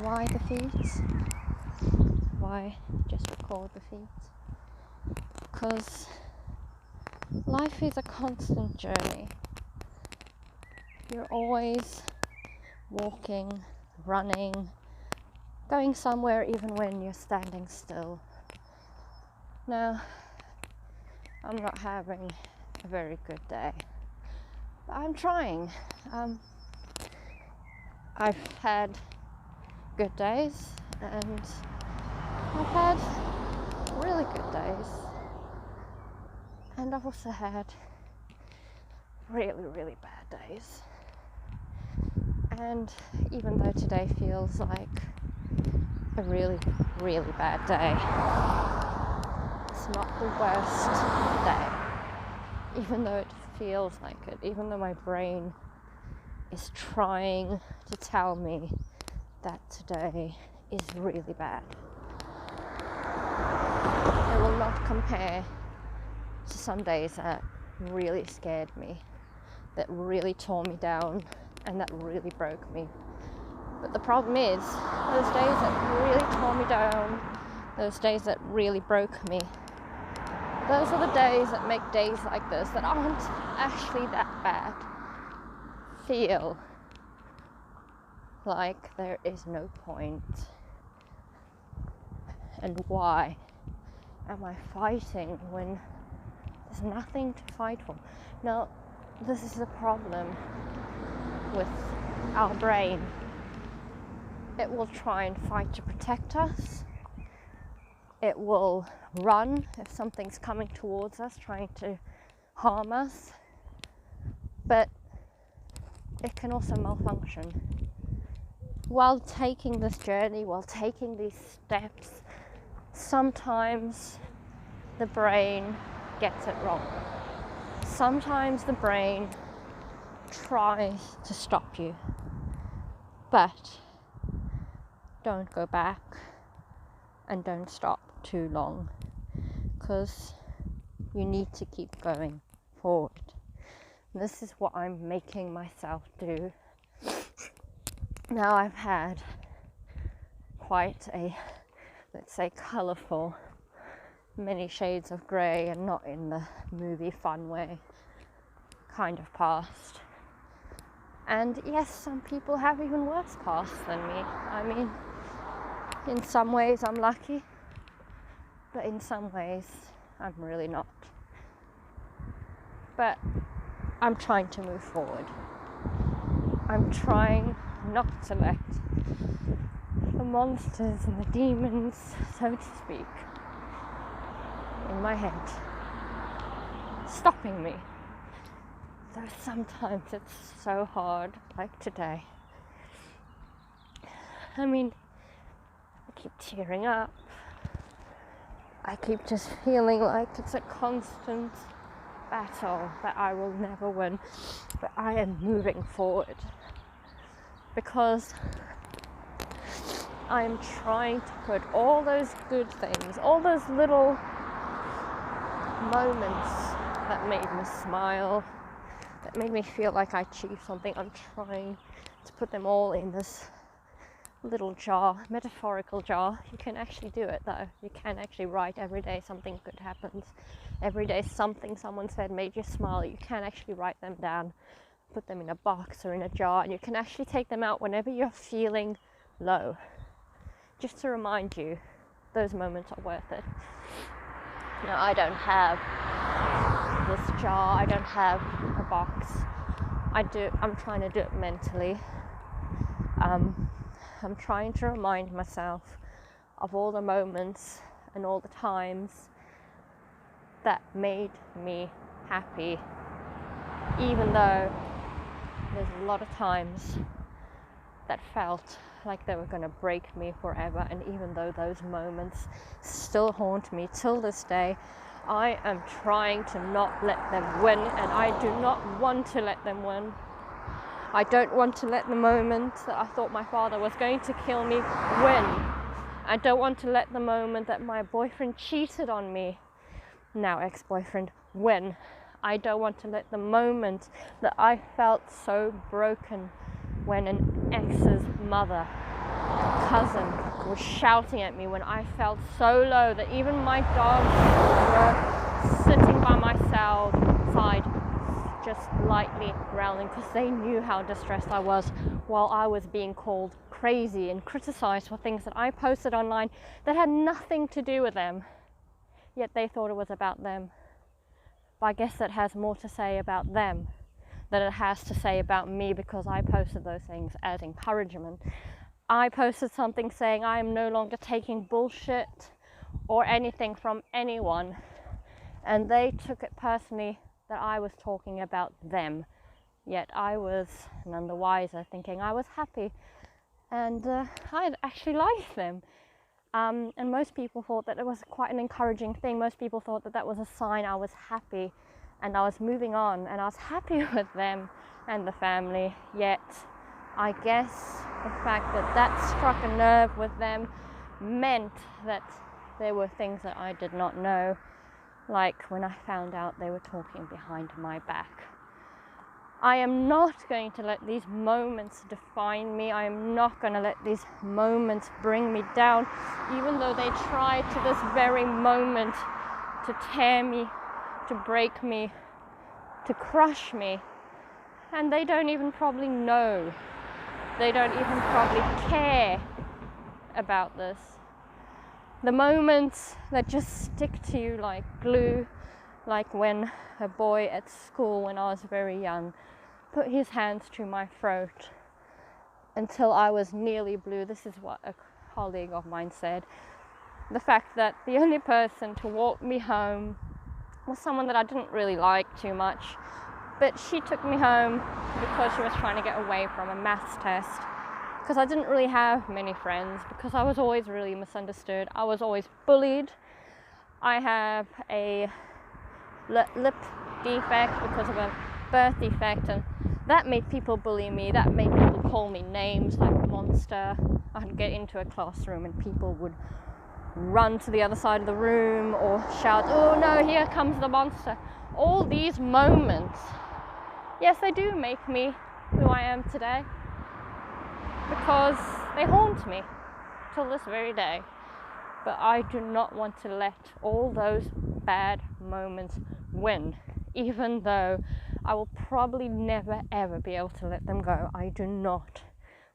why the feet? Why just record the feet? Because life is a constant journey. You're always walking, running, going somewhere even when you're standing still. Now, I'm not having a very good day, but I'm trying. I've had good days and I've had really good days, and I've also had really, really bad days. And even though today feels like a really, really bad day, it's not the worst day. Even though it feels like it, even though my brain is trying to tell me that today is really bad, it will not compare to some days that really scared me, that really tore me down, and that really broke me. But the problem is, those days that really tore me down, those days that really broke me, those are the days that make days like this, that aren't actually that bad, feel like there is no point. And why am I fighting when there's nothing to fight for? Now, this is the problem with our brain. It will try and fight to protect us. It will run if something's coming towards us, trying to harm us. But it can also malfunction. While taking this journey, while taking these steps, sometimes the brain gets it wrong. Sometimes the brain tries to stop you, but don't go back and don't stop too long, because you need to keep going forward. This is what I'm making myself do. Now I've had quite a, let's say, colourful, many shades of grey, and not in the movie fun way, kind of past. And yes, some people have even worse past than me. I mean, in some ways I'm lucky, but in some ways I'm really not. But I'm trying to move forward. I'm trying not to let the monsters and the demons, so to speak, in my head stopping me. Though sometimes it's so hard, like today. I mean, I keep tearing up. I keep just feeling like it's a constant battle that I will never win. But I am moving forward because I am trying to put all those good things, all those little moments that made me smile, that made me feel like I achieved something, I'm trying to put them all in this little jar, metaphorical jar. You can actually do it though. You can actually write every day something good happens. Every day something someone said made you smile. You can actually write them down, put them in a box or in a jar, and you can actually take them out whenever you're feeling low. Just to remind you, those moments are worth it. Now, I don't have this jar, I don't have a box. I'm trying to do it mentally. I'm trying to remind myself of all the moments and all the times that made me happy, even though there's a lot of times that felt like they were going to break me forever, and even though those moments still haunt me till this day, I am trying to not let them win, and I do not want to let them win. I don't want to let the moment that I thought my father was going to kill me win. I don't want to let the moment that my boyfriend cheated on me, now ex-boyfriend, win. I don't want to let the moment that I felt so broken when an ex's mother cousin was shouting at me when I felt so low that even my dogs were sitting by my side, just lightly growling, because they knew how distressed I was while I was being called crazy and criticized for things that I posted online that had nothing to do with them, yet they thought it was about them. But I guess it has more to say about them than it has to say about me, because I posted those things as encouragement. I posted something saying I am no longer taking bullshit or anything from anyone, and they took it personally that I was talking about them. Yet I was none the wiser, thinking I was happy, and I actually liked them. And most people thought that it was quite an encouraging thing. Most people thought that that was a sign I was happy and I was moving on and I was happy with them and the family. Yet I guess the fact that that struck a nerve with them meant that there were things that I did not know, like when I found out they were talking behind my back. I am not going to let these moments define me. I am not going to let these moments bring me down, even though they try to this very moment to tear me, to break me, to crush me. And they don't even probably know. They don't even probably care about this. The moments that just stick to you like glue, like when a boy at school when I was very young put his hands to my throat until I was nearly blue. This is what a colleague of mine said. The fact that the only person to walk me home was someone that I didn't really like too much, but she took me home because she was trying to get away from a maths test, because I didn't really have many friends, because I was always really misunderstood. I was always bullied. I have a lip defect because of a birth defect, and that made people bully me. That made people call me names like monster. I'd get into a classroom and people would run to the other side of the room or shout, "Oh no, here comes the monster." All these moments, yes, they do make me who I am today, because they haunt me till this very day. But I do not want to let all those bad moments win, even though I will probably never ever be able to let them go. I do not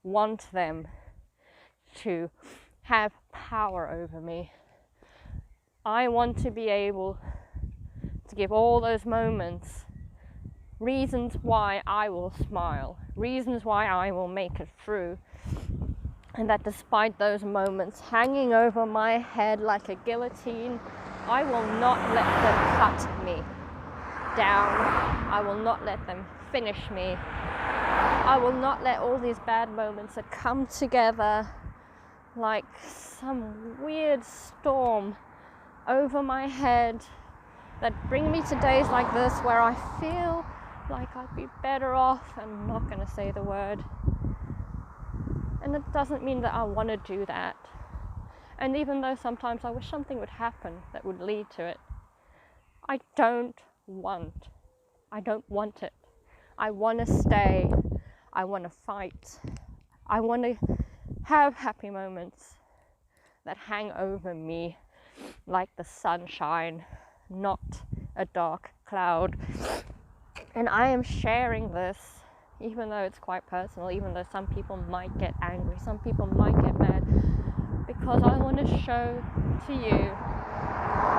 want them to have power over me. I want to be able to give all those moments reasons why I will smile, reasons why I will make it through. And that despite those moments hanging over my head like a guillotine, I will not let them cut me down. I will not let them finish me. I will not let all these bad moments that come together like some weird storm over my head that bring me to days like this where I feel like I'd be better off. I'm not going to say the word. And it doesn't mean that I want to do that. And even though sometimes I wish something would happen that would lead to it, I don't want it. I want to stay. I want to fight. I want to have happy moments that hang over me like the sunshine, not a dark cloud. And I am sharing this, even though it's quite personal, even though some people might get angry, some people might get mad, because I want to show to you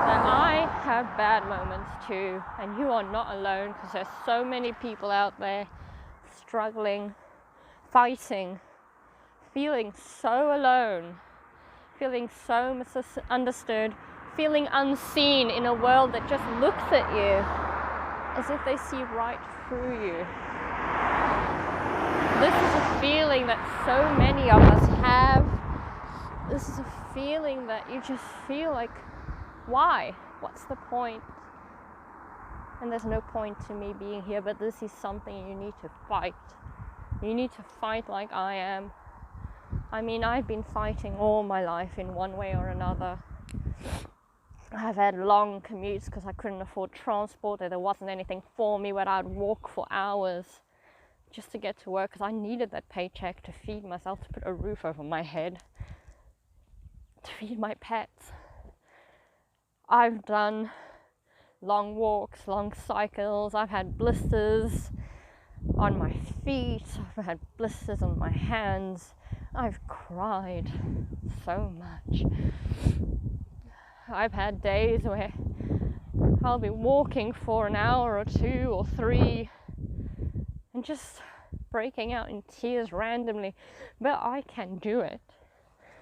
that I have bad moments too, and you are not alone, because there's so many people out there struggling, fighting, feeling so alone, feeling so misunderstood, feeling unseen in a world that just looks at you as if they see right through you. This is a feeling that so many of us have. This is a feeling that you just feel like, why? What's the point? And there's no point to me being here, but this is something you need to fight. You need to fight like I am. I mean, I've been fighting all my life in one way or another. I've had long commutes because I couldn't afford transport, or there wasn't anything for me where I'd walk for hours just to get to work because I needed that paycheck to feed myself, to put a roof over my head, to feed my pets. I've done long walks, long cycles. I've had blisters on my feet. I've had blisters on my hands. I've cried so much. I've had days where I'll be walking for an hour or 2 or 3 and just breaking out in tears randomly, but I can do it.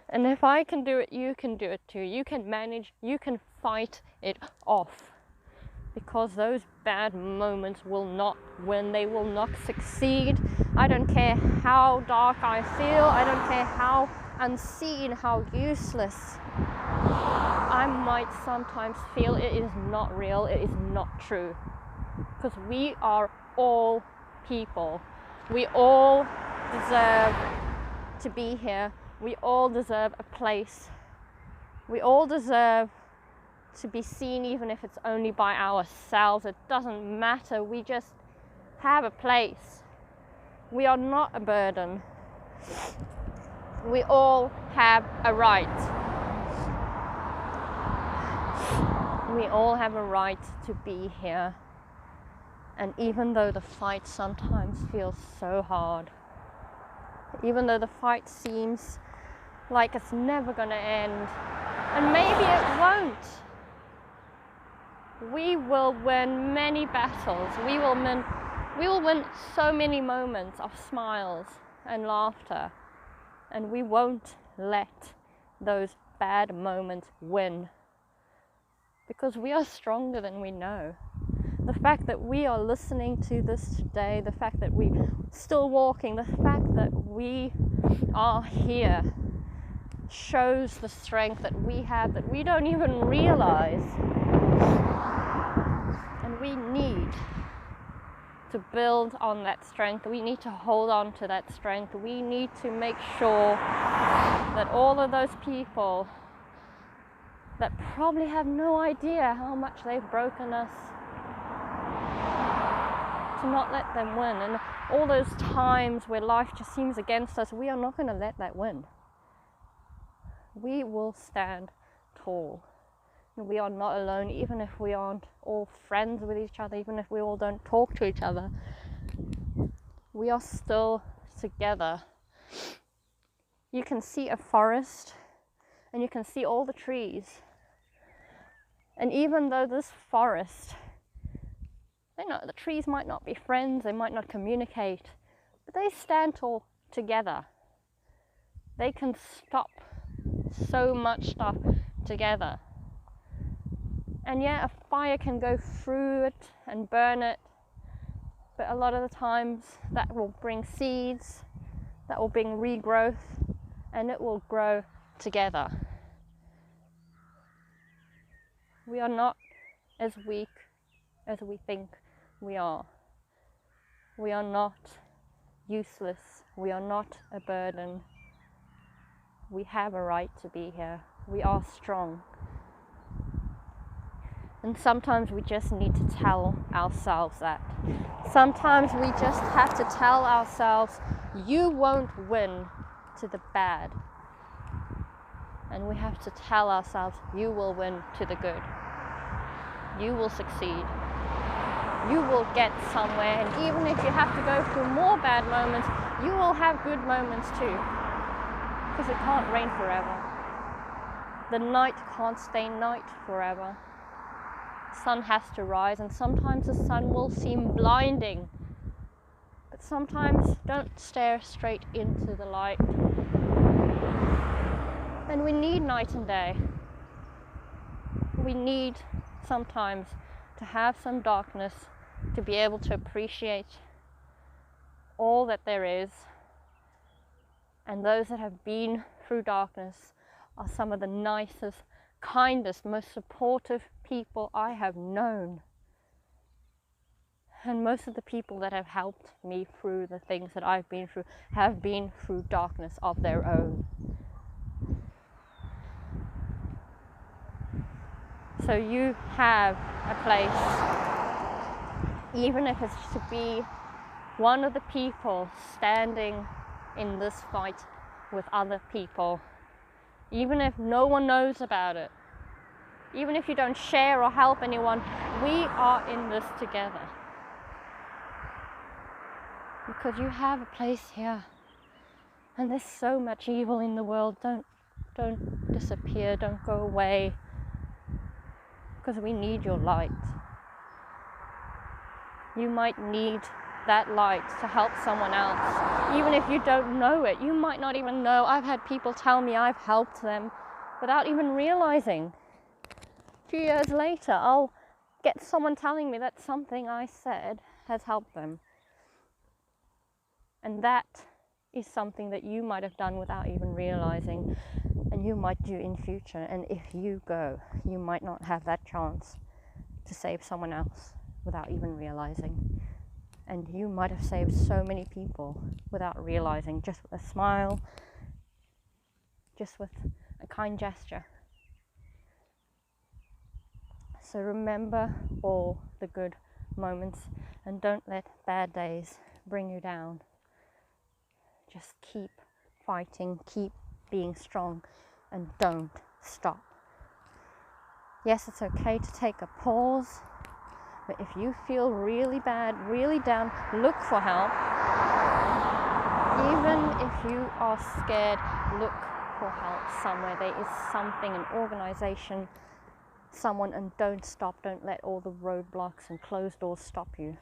And if I can do it, you can do it too. You can manage, you can fight it off, because those bad moments will not win, they will not succeed. I don't care how dark I feel, I don't care how unseen, how useless I might sometimes feel. It is not real, it is not true, because we are all people. We all deserve to be here. We all deserve a place. We all deserve to be seen, even if it's only by ourselves. It doesn't matter. We just have a place. We are not a burden. We all have a right. We all have a right to be here. And even though the fight sometimes feels so hard, even though the fight seems like it's never going to end, and maybe it won't, we will win many battles. We will win so many moments of smiles and laughter, and we won't let those bad moments win, because we are stronger than we know. The fact that we are listening to this today, the fact that we're still walking, the fact that we are here shows the strength that we have that we don't even realize. And we need to build on that strength. We need to hold on to that strength. We need to make sure that all of those people that probably have no idea how much they've broken us, to not let them win. And all those times where life just seems against us, we are not going to let that win. We will stand tall. And we are not alone, even if we aren't all friends with each other, even if we all don't talk to each other. We are still together. You can see a forest and you can see all the trees. And even though this forest, the trees might not be friends, they might not communicate, but they stand tall together. They can stop so much stuff together. And yeah, a fire can go through it and burn it, but a lot of the times that will bring seeds, that will bring regrowth, and it will grow together. We are not as weak as we think we are. We are not useless. We are not a burden. We have a right to be here. We are strong. And sometimes we just need to tell ourselves that. Sometimes we just have to tell ourselves, you won't win to the bad. And we have to tell ourselves, you will win to the good. You will succeed. You will get somewhere. And even if you have to go through more bad moments, you will have good moments too. Because it can't rain forever. The night can't stay night forever. Sun has to rise, and sometimes the sun will seem blinding, but sometimes don't stare straight into the light. And we need night and day. We need sometimes to have some darkness to be able to appreciate all that there is. And those that have been through darkness are some of the nicest, kindest, most supportive people I have known. And most of the people that have helped me through the things that I've been through have been through darkness of their own. So you have a place, even if it's to be one of the people standing in this fight with other people, even if no one knows about it, even if you don't share or help anyone, we are in this together. Because you have a place here, and there's so much evil in the world. Don't disappear, don't go away, because we need your light. You might need that light to help someone else, even if you don't know it. You might not even know. I've had people tell me I've helped them without even realizing. A few years later, I'll get someone telling me that something I said has helped them. And that is something that you might have done without even realizing, and you might do in future. And if you go, you might not have that chance to save someone else without even realizing. And you might have saved so many people without realizing, just with a smile, just with a kind gesture. So remember all the good moments, and don't let bad days bring you down. Just keep fighting, keep being strong, and don't stop. Yes, it's okay to take a pause, but if you feel really bad, really down, look for help. Even if you are scared, look for help somewhere. There is something, an organization, someone, and don't stop. Don't let all the roadblocks and closed doors stop you.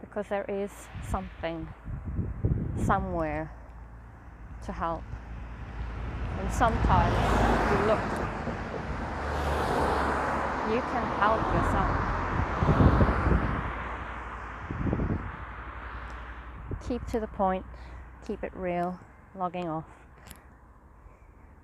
Because there is something, somewhere to help. And sometimes you look, you can help yourself. Keep to the point, keep it real, logging off.